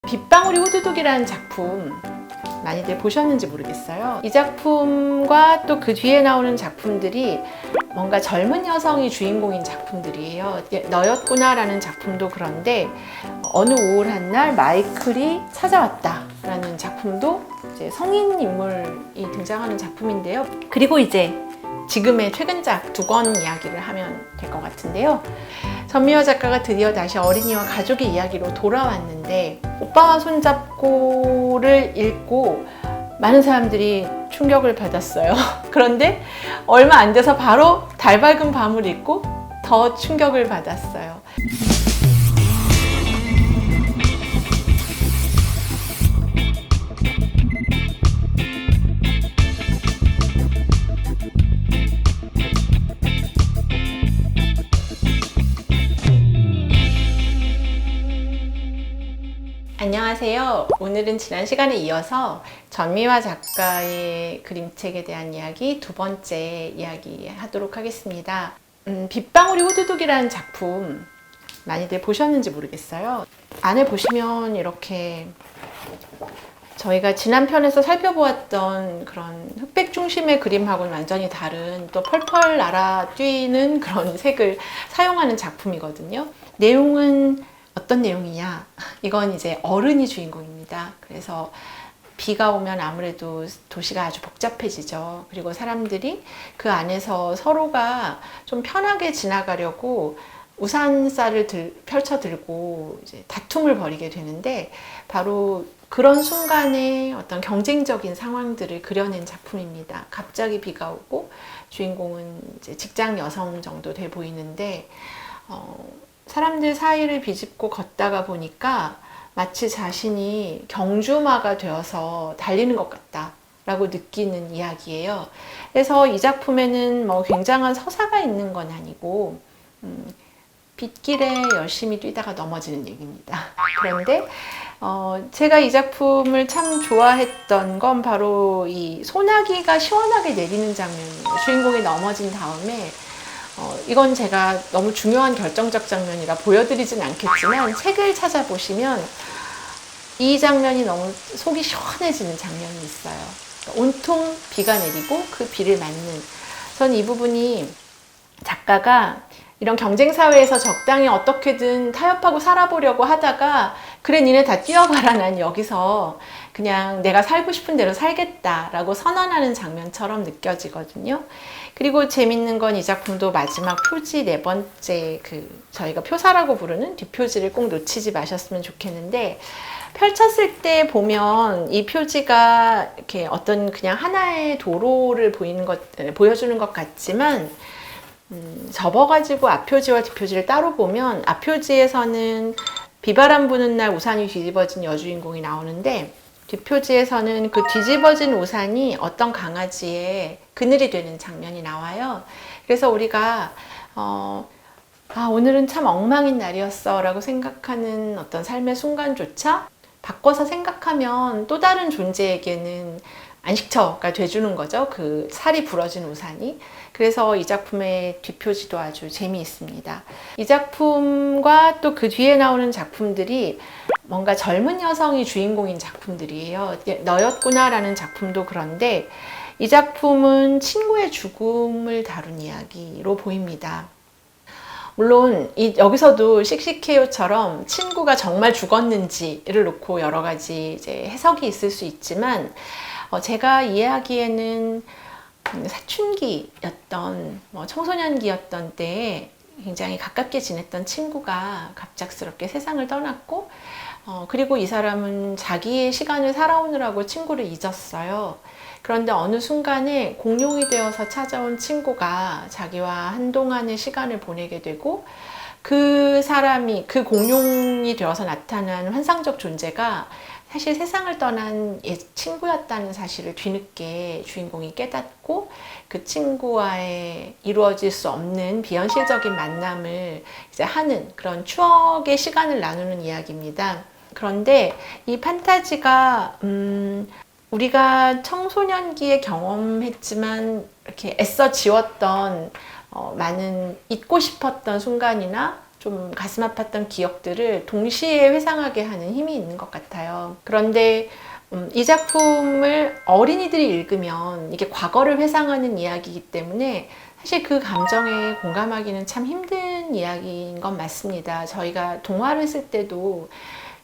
빗방울이 후두둑이라는 작품 많이들 보셨는지 모르겠어요. 이 작품과 또 그 뒤에 나오는 작품들이 뭔가 젊은 여성이 주인공인 작품들이에요. 너였구나 라는 작품도 그런데 어느 5월 한 날 마이클이 찾아왔다 라는 작품도 이제 성인 인물이 등장하는 작품인데요. 그리고 이제 지금의 최근작 두 권 이야기를 하면 될 것 같은데요. 전미화 작가가 드디어 다시 어린이와 가족의 이야기로 돌아왔는데 오빠와 손잡고를 읽고 많은 사람들이 충격을 받았어요. 그런데 얼마 안 돼서 바로 달 밝은 밤을 읽고 더 충격을 받았어요. 안녕하세요. 오늘은 지난 시간에 이어서 전미화 작가의 그림책에 대한 이야기 두 번째 이야기 하도록 하겠습니다. 빗방울이 후두둑이라는 작품 많이들 보셨는지 모르겠어요. 안에 보시면 이렇게 저희가 지난 편에서 살펴보았던 그런 흑백 중심의 그림하고는 완전히 다른 또 펄펄 날아 뛰는 그런 색을 사용하는 작품이거든요. 내용은 어떤 내용이냐? 이건 이제 어른이 주인공입니다. 그래서 비가 오면 아무래도 도시가 아주 복잡해지죠. 그리고 사람들이 그 안에서 서로가 좀 편하게 지나가려고 우산살을 펼쳐 들고 이제 다툼을 벌이게 되는데 바로 그런 순간에 어떤 경쟁적인 상황들을 그려낸 작품입니다. 갑자기 비가 오고 주인공은 이제 직장 여성 정도 돼 보이는데 사람들 사이를 비집고 걷다가 보니까 마치 자신이 경주마가 되어서 달리는 것 같다라고 느끼는 이야기예요. 그래서 이 작품에는 뭐 굉장한 서사가 있는 건 아니고 빗길에 열심히 뛰다가 넘어지는 얘기입니다. 그런데 제가 이 작품을 참 좋아했던 건 바로 이 소나기가 시원하게 내리는 장면이에요. 주인공이 넘어진 다음에 이건 제가 너무 중요한 결정적 장면이라 보여드리진 않겠지만 책을 찾아보시면 이 장면이 너무 속이 시원해지는 장면이 있어요. 온통 비가 내리고 그 비를 맞는. 전 이 부분이 작가가 이런 경쟁사회에서 적당히 어떻게든 타협하고 살아보려고 하다가 그래 니네 다 뛰어가라 난 여기서 그냥 내가 살고 싶은 대로 살겠다라고 선언하는 장면처럼 느껴지거든요. 그리고 재밌는 건 이 작품도 마지막 표지 네 번째 저희가 표사라고 부르는 뒷표지를 꼭 놓치지 마셨으면 좋겠는데 펼쳤을 때 보면 이 표지가 이렇게 어떤 그냥 하나의 도로를 보여주는 것 같지만 접어가지고 앞표지와 뒷표지를 따로 보면 앞표지에서는 비바람 부는 날 우산이 뒤집어진 여주인공이 나오는데 뒷표지에서는 그 뒤집어진 우산이 어떤 강아지의 그늘이 되는 장면이 나와요. 그래서 우리가 오늘은 참 엉망인 날이었어 라고 생각하는 어떤 삶의 순간조차 바꿔서 생각하면 또 다른 존재에게는 안식처가 돼주는 거죠. 그 살이 부러진 우산이. 그래서 이 작품의 뒷표지도 아주 재미있습니다. 이 작품과 또 그 뒤에 나오는 작품들이 뭔가 젊은 여성이 주인공인 작품들이에요. 너였구나 라는 작품도 그런데 이 작품은 친구의 죽음을 다룬 이야기로 보입니다. 물론 여기서도 씩씩해요처럼 친구가 정말 죽었는지를 놓고 여러 가지 이제 해석이 있을 수 있지만 제가 이해하기에는 사춘기였던 청소년기였던 때에 굉장히 가깝게 지냈던 친구가 갑작스럽게 세상을 떠났고 그리고 이 사람은 자기의 시간을 살아오느라고 친구를 잊었어요. 그런데 어느 순간에 공룡이 되어서 찾아온 친구가 자기와 한동안의 시간을 보내게 되고 그 사람이 그 공룡이 되어서 나타난 환상적 존재가 사실 세상을 떠난 친구였다는 사실을 뒤늦게 주인공이 깨닫고 그 친구와의 이루어질 수 없는 비현실적인 만남을 이제 하는 그런 추억의 시간을 나누는 이야기입니다. 그런데 이 판타지가 우리가 청소년기에 경험했지만 이렇게 애써 지웠던 많은 잊고 싶었던 순간이나 좀 가슴 아팠던 기억들을 동시에 회상하게 하는 힘이 있는 것 같아요. 그런데 이 작품을 어린이들이 읽으면 이게 과거를 회상하는 이야기이기 때문에 사실 그 감정에 공감하기는 참 힘든 이야기인 건 맞습니다. 저희가 동화를 쓸 때도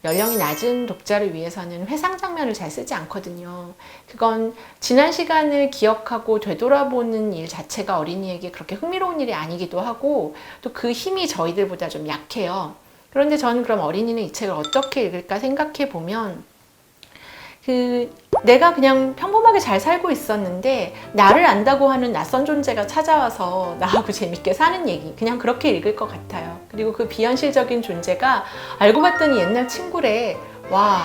연령이 낮은 독자를 위해서는 회상 장면을 잘 쓰지 않거든요. 그건 지난 시간을 기억하고 되돌아보는 일 자체가 어린이에게 그렇게 흥미로운 일이 아니기도 하고 또 그 힘이 저희들보다 좀 약해요. 그런데 저는 그럼 어린이는 이 책을 어떻게 읽을까 생각해 보면 내가 그냥 평범하게 잘 살고 있었는데 나를 안다고 하는 낯선 존재가 찾아와서 나하고 재밌게 사는 얘기, 그냥 그렇게 읽을 것 같아요. 그리고 그 비현실적인 존재가 알고 봤더니 옛날 친구래. 와,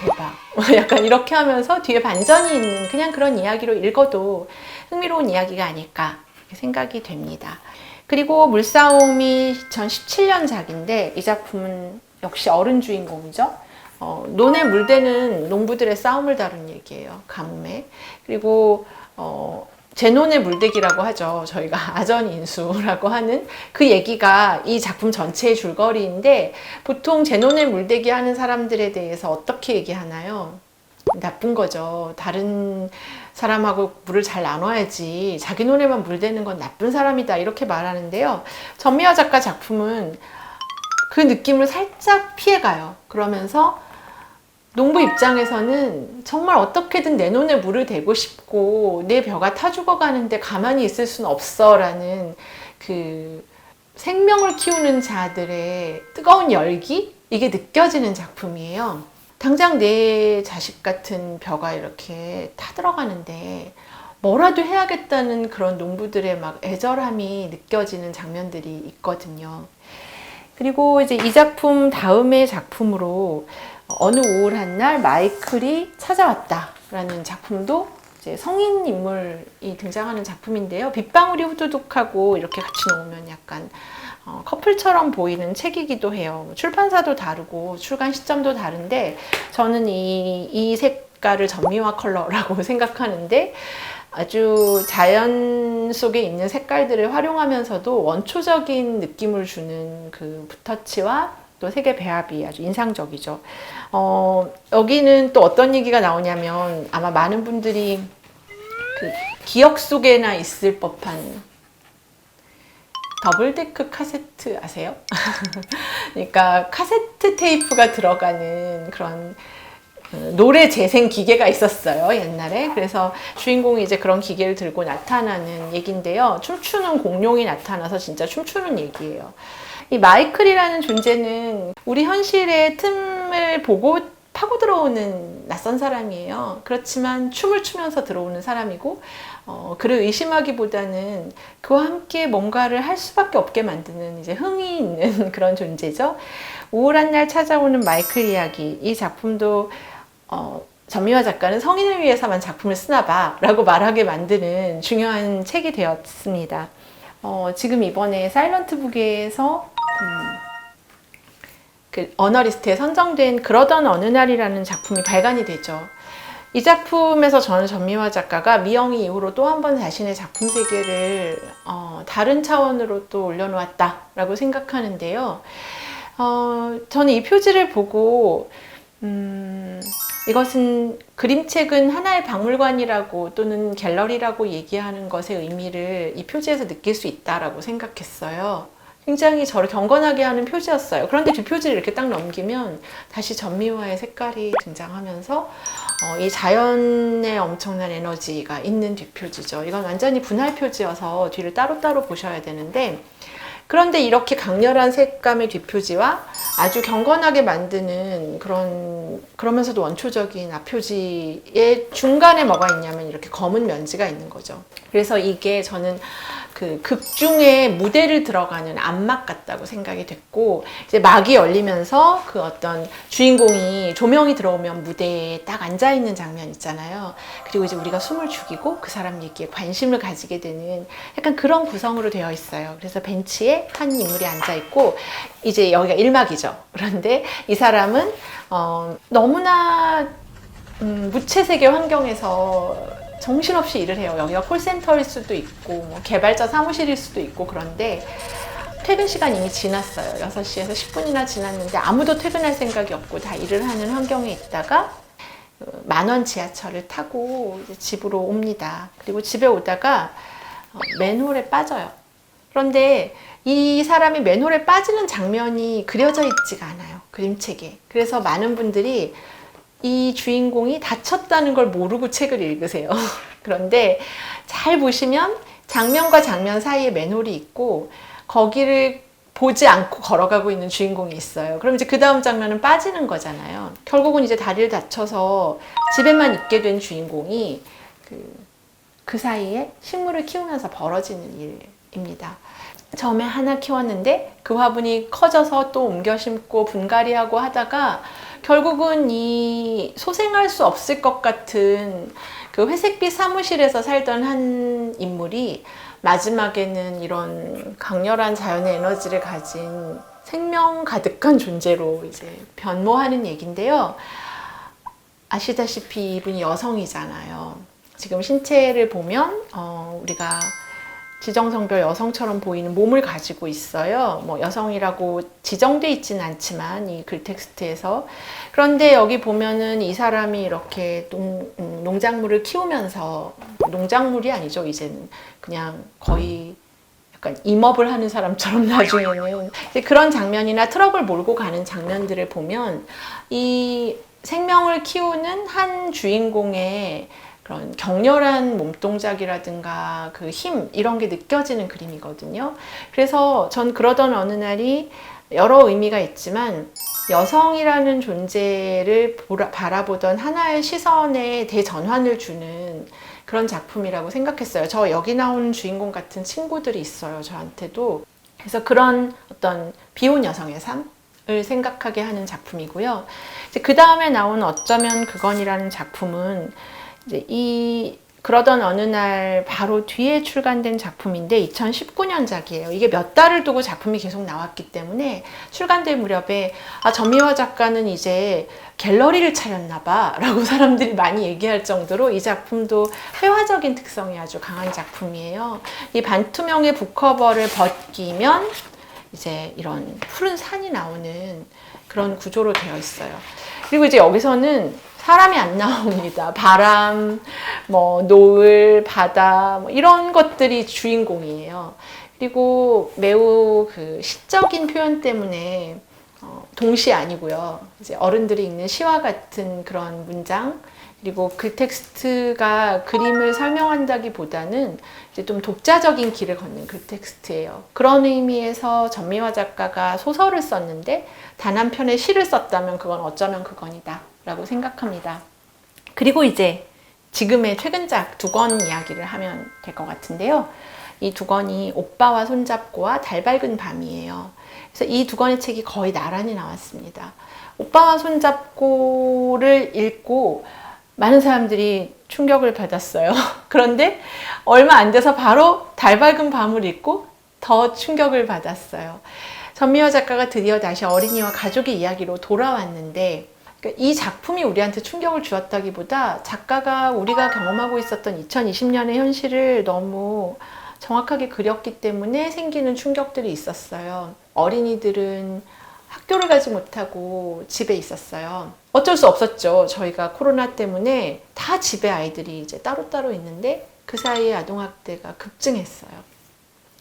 대박. 약간 이렇게 하면서 뒤에 반전이 있는 그냥 그런 이야기로 읽어도 흥미로운 이야기가 아닐까 생각이 됩니다. 그리고 물싸움이 2017년작인데 이 작품은 역시 어른 주인공이죠. 논에 물대는 농부들의 싸움을 다룬 얘기예요. 가뭄에. 그리고 제 논의 물대기라고 하죠. 저희가 아전인수라고 하는 그 얘기가 이 작품 전체의 줄거리인데 보통 제 논의 물대기 하는 사람들에 대해서 어떻게 얘기하나요? 나쁜 거죠. 다른 사람하고 물을 잘 나눠야지. 자기 논에만 물대는 건 나쁜 사람이다. 이렇게 말하는데요. 전미화 작가 작품은 그 느낌을 살짝 피해가요. 그러면서 농부 입장에서는 정말 어떻게든 내 논에 물을 대고 싶고 내 벼가 타 죽어가는데 가만히 있을 수는 없어 라는 그 생명을 키우는 자들의 뜨거운 열기? 이게 느껴지는 작품이에요. 당장 내 자식 같은 벼가 이렇게 타들어가는데 뭐라도 해야겠다는 그런 농부들의 막 애절함이 느껴지는 장면들이 있거든요. 그리고 이제 이 작품 다음의 작품으로 어느 우울 한날 마이클이 찾아왔다라는 작품도 이제 성인 인물이 등장하는 작품인데요. 빗방울이 후두둑하고 이렇게 같이 놓으면 약간 커플처럼 보이는 책이기도 해요. 출판사도 다르고 출간 시점도 다른데 저는 이 색깔을 전미화 컬러라고 생각하는데 아주 자연 속에 있는 색깔들을 활용하면서도 원초적인 느낌을 주는 그 붓터치와 또 색의 배합이 아주 인상적이죠. 여기는 또 어떤 얘기가 나오냐면 아마 많은 분들이 그 기억 속에나 있을 법한 더블데크 카세트 아세요? 그러니까 카세트 테이프가 들어가는 그런 노래 재생 기계가 있었어요, 옛날에. 그래서 주인공이 이제 그런 기계를 들고 나타나는 얘기인데요. 춤추는 공룡이 나타나서 진짜 춤추는 얘기예요. 이 마이클이라는 존재는 우리 현실의 틈을 보고 파고 들어오는 낯선 사람이에요. 그렇지만 춤을 추면서 들어오는 사람이고 그를 의심하기보다는 그와 함께 뭔가를 할 수밖에 없게 만드는 이제 흥이 있는 그런 존재죠. 우울한 날 찾아오는 마이클 이야기. 이 작품도 전미화 작가는 성인을 위해서만 작품을 쓰나 봐 라고 말하게 만드는 중요한 책이 되었습니다. 지금 이번에 사일런트 북에서 그 어너리스트에 선정된 그러던 어느 날이라는 작품이 발간이 되죠. 이 작품에서 저는 전미화 작가가 미영이 이후로 또 한 번 자신의 작품 세계를 다른 차원으로 또 올려놓았다라고 생각하는데요. 저는 이 표지를 보고 이것은 그림책은 하나의 박물관이라고 또는 갤러리라고 얘기하는 것의 의미를 이 표지에서 느낄 수 있다라고 생각했어요. 굉장히 저를 경건하게 하는 표지였어요. 그런데 두 표지를 이렇게 딱 넘기면 다시 전미화의 색깔이 등장하면서 이 자연의 엄청난 에너지가 있는 뒷표지죠. 이건 완전히 분할 표지여서 뒤를 따로따로 보셔야 되는데 그런데 이렇게 강렬한 색감의 뒷표지와 아주 경건하게 만드는 그러면서도 원초적인 앞표지의 중간에 뭐가 있냐면 이렇게 검은 면지가 있는 거죠. 그래서 이게 저는 그 극중의 무대를 들어가는 안막 같다고 생각이 됐고 이제 막이 열리면서 그 어떤 주인공이 조명이 들어오면 무대에 딱 앉아있는 장면 있잖아요. 그리고 이제 우리가 숨을 죽이고 그 사람 얘기에 관심을 가지게 되는 약간 그런 구성으로 되어 있어요. 그래서 벤치에 한 인물이 앉아있고 이제 여기가 1막이죠. 그런데 이 사람은 너무나 무채색의 환경에서 정신없이 일을 해요. 여기가 콜센터일 수도 있고 뭐 개발자 사무실일 수도 있고. 그런데 퇴근 시간 이미 지났어요. 6시에서 10분이나 지났는데 아무도 퇴근할 생각이 없고 다 일을 하는 환경에 있다가 만원 지하철을 타고 이제 집으로 옵니다. 그리고 집에 오다가 맨홀에 빠져요. 그런데 이 사람이 맨홀에 빠지는 장면이 그려져 있지가 않아요. 그림책에. 그래서 많은 분들이 이 주인공이 다쳤다는 걸 모르고 책을 읽으세요. 그런데 잘 보시면 장면과 장면 사이에 맨홀이 있고 거기를 보지 않고 걸어가고 있는 주인공이 있어요. 그럼 이제 그 다음 장면은 빠지는 거잖아요. 결국은 이제 다리를 다쳐서 집에만 있게 된 주인공이 그 사이에 식물을 키우면서 벌어지는 일입니다. 처음에 하나 키웠는데 그 화분이 커져서 또 옮겨 심고 분갈이하고 하다가 결국은 이 소생할 수 없을 것 같은 그 회색빛 사무실에서 살던 한 인물이 마지막에는 이런 강렬한 자연의 에너지를 가진 생명 가득한 존재로 이제 변모하는 얘기인데요. 아시다시피 이분이 여성이잖아요. 지금 신체를 보면 우리가 지정성별 여성처럼 보이는 몸을 가지고 있어요. 뭐 여성이라고 지정돼 있지는 않지만 이 글 텍스트에서. 그런데 여기 보면은 이 사람이 이렇게 농작물을 키우면서, 농작물이 아니죠. 이제는 그냥 거의 약간 임업을 하는 사람처럼 나중에는 그런 장면이나 트럭을 몰고 가는 장면들을 보면 이 생명을 키우는 한 주인공의 그런 격렬한 몸동작이라든가 그 힘, 이런 게 느껴지는 그림이거든요. 그래서 전 그러던 어느 날이 여러 의미가 있지만 여성이라는 존재를 바라보던 하나의 시선에 대전환을 주는 그런 작품이라고 생각했어요. 저 여기 나오는 주인공 같은 친구들이 있어요, 저한테도. 그래서 그런 어떤 비혼 여성의 삶을 생각하게 하는 작품이고요. 그 다음에 나온 어쩌면 그건이라는 작품은 이제 그러던 어느 날 바로 뒤에 출간된 작품인데 2019년작이에요. 이게 몇 달을 두고 작품이 계속 나왔기 때문에 출간될 무렵에 전미화 작가는 이제 갤러리를 차렸나 봐 라고 사람들이 많이 얘기할 정도로 이 작품도 회화적인 특성이 아주 강한 작품이에요. 이 반투명의 북커버를 벗기면 이제 이런 푸른 산이 나오는 그런 구조로 되어 있어요. 그리고 이제 여기서는 사람이 안 나옵니다. 바람, 노을, 바다, 이런 것들이 주인공이에요. 그리고 매우 그 시적인 표현 때문에 동시 아니고요. 이제 어른들이 읽는 시와 같은 그런 문장, 그리고 그 텍스트가 그림을 설명한다기보다는 이제 좀 독자적인 길을 걷는 그 텍스트예요. 그런 의미에서 전미화 작가가 소설을 썼는데 단 한 편의 시를 썼다면 그건 어쩌면 그건이다 라고 생각합니다. 그리고 이제 지금의 최근작 두 권 이야기를 하면 될 것 같은데요. 이 두 권이 오빠와 손잡고와 달 밝은 밤이에요. 그래서 이 두 권의 책이 거의 나란히 나왔습니다. 오빠와 손잡고를 읽고 많은 사람들이 충격을 받았어요. 그런데 얼마 안 돼서 바로 달 밝은 밤을 읽고 더 충격을 받았어요. 전미화 작가가 드디어 다시 어린이와 가족의 이야기로 돌아왔는데 이 작품이 우리한테 충격을 주었다기보다 작가가 우리가 경험하고 있었던 2020년의 현실을 너무 정확하게 그렸기 때문에 생기는 충격들이 있었어요. 어린이들은 학교를 가지 못하고 집에 있었어요. 어쩔 수 없었죠. 저희가 코로나 때문에 다 집에 아이들이 이제 따로따로 있는데 그 사이에 아동학대가 급증했어요.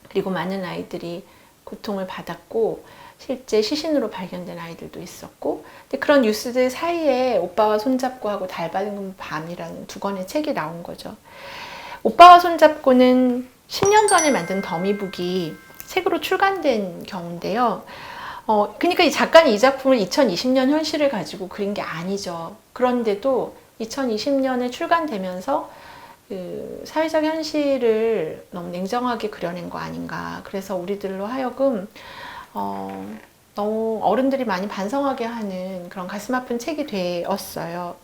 그리고 많은 아이들이 고통을 받았고 실제 시신으로 발견된 아이들도 있었고, 근데 그런 뉴스들 사이에 오빠와 손잡고 하고 달 밝은 밤이라는 두 권의 책이 나온 거죠. 오빠와 손잡고는 10년 전에 만든 더미북이 책으로 출간된 경우인데요. 그러니까 이 작가는 이 작품을 2020년 현실을 가지고 그린 게 아니죠. 그런데도 2020년에 출간되면서 그 사회적 현실을 너무 냉정하게 그려낸 거 아닌가. 그래서 우리들로 하여금 너무 어른들이 많이 반성하게 하는 그런 가슴 아픈 책이 되었어요.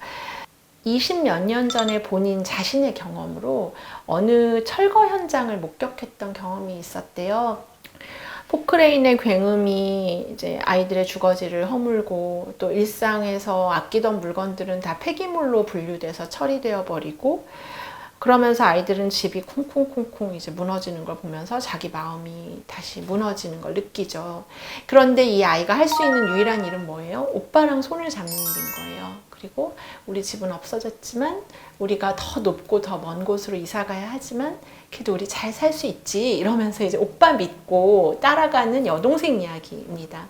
20몇 년 전에 본인 자신의 경험으로 어느 철거 현장을 목격했던 경험이 있었대요. 포크레인의 굉음이 이제 아이들의 주거지를 허물고 또 일상에서 아끼던 물건들은 다 폐기물로 분류돼서 처리되어 버리고 그러면서 아이들은 집이 콩콩콩콩 이제 무너지는 걸 보면서 자기 마음이 다시 무너지는 걸 느끼죠. 그런데 이 아이가 할 수 있는 유일한 일은 뭐예요? 오빠랑 손을 잡는 일인 거예요. 그리고 우리 집은 없어졌지만 우리가 더 높고 더 먼 곳으로 이사 가야 하지만 그래도 우리 잘 살 수 있지 이러면서 이제 오빠 믿고 따라가는 여동생 이야기입니다.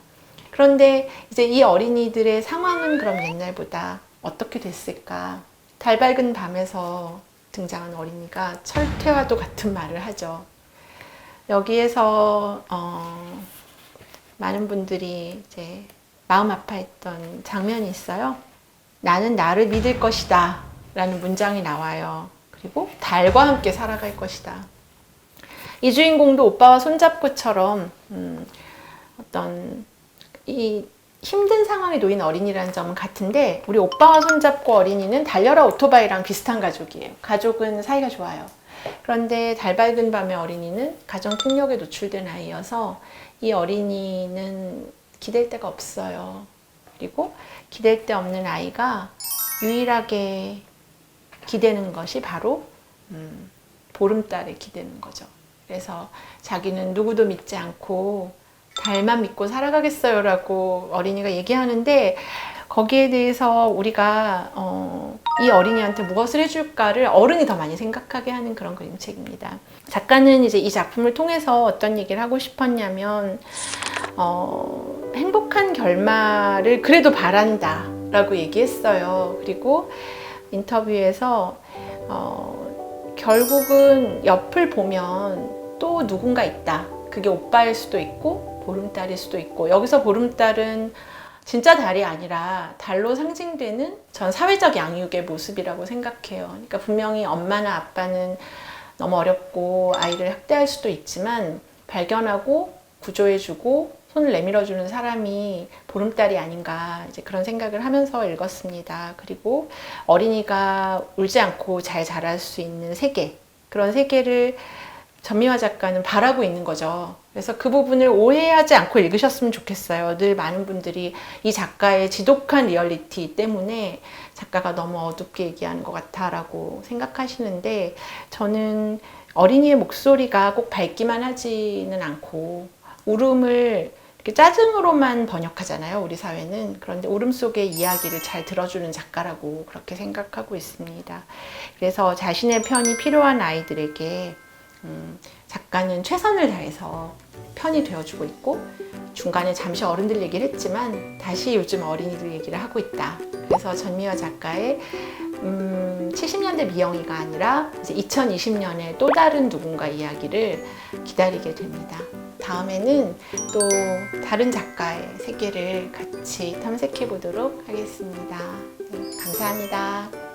그런데 이제 이 어린이들의 상황은 그럼 옛날보다 어떻게 됐을까? 달 밝은 밤에서 등장한 어린이가 철퇴와도 같은 말을 하죠. 여기에서 많은 분들이 이제 마음 아파했던 장면이 있어요. 나는 나를 믿을 것이다 라는 문장이 나와요. 그리고 달과 함께 살아갈 것이다. 이 주인공도 오빠와 손잡고처럼 어떤 이 힘든 상황에 놓인 어린이라는 점은 같은데 우리 오빠와 손잡고 어린이는 달려라 오토바이랑 비슷한 가족이에요. 가족은 사이가 좋아요. 그런데 달 밝은 밤의 어린이는 가정폭력에 노출된 아이여서 이 어린이는 기댈 데가 없어요. 그리고 기댈 데 없는 아이가 유일하게 기대는 것이 바로 보름달에 기대는 거죠. 그래서 자기는 누구도 믿지 않고 달만 믿고 살아가겠어요 라고 어린이가 얘기하는데 거기에 대해서 우리가 이 어린이한테 무엇을 해줄까를 어른이 더 많이 생각하게 하는 그런 그림책입니다. 작가는 이제 이 작품을 통해서 어떤 얘기를 하고 싶었냐면 행복한 결말을 그래도 바란다 라고 얘기했어요. 그리고 인터뷰에서 결국은 옆을 보면 또 누군가 있다. 그게 오빠일 수도 있고 보름달일 수도 있고 여기서 보름달은 진짜 달이 아니라 달로 상징되는 전 사회적 양육의 모습이라고 생각해요. 그러니까 분명히 엄마나 아빠는 너무 어렵고 아이를 학대할 수도 있지만 발견하고 구조해주고 손을 내밀어주는 사람이 보름달이 아닌가 이제 그런 생각을 하면서 읽었습니다. 그리고 어린이가 울지 않고 잘 자랄 수 있는 세계, 그런 세계를 전미화 작가는 바라고 있는 거죠. 그래서 그 부분을 오해하지 않고 읽으셨으면 좋겠어요. 늘 많은 분들이 이 작가의 지독한 리얼리티 때문에 작가가 너무 어둡게 얘기하는 것 같다라고 생각하시는데 저는 어린이의 목소리가 꼭 밝기만 하지는 않고 울음을 이렇게 짜증으로만 번역하잖아요, 우리 사회는. 그런데 울음 속의 이야기를 잘 들어주는 작가라고 그렇게 생각하고 있습니다. 그래서 자신의 편이 필요한 아이들에게 작가는 최선을 다해서 편이 되어주고 있고 중간에 잠시 어른들 얘기를 했지만 다시 요즘 어린이들 얘기를 하고 있다. 그래서 전미화 작가의 70년대 미영이가 아니라 이제 2020년에 또 다른 누군가 이야기를 기다리게 됩니다. 다음에는 또 다른 작가의 세계를 같이 탐색해 보도록 하겠습니다. 감사합니다.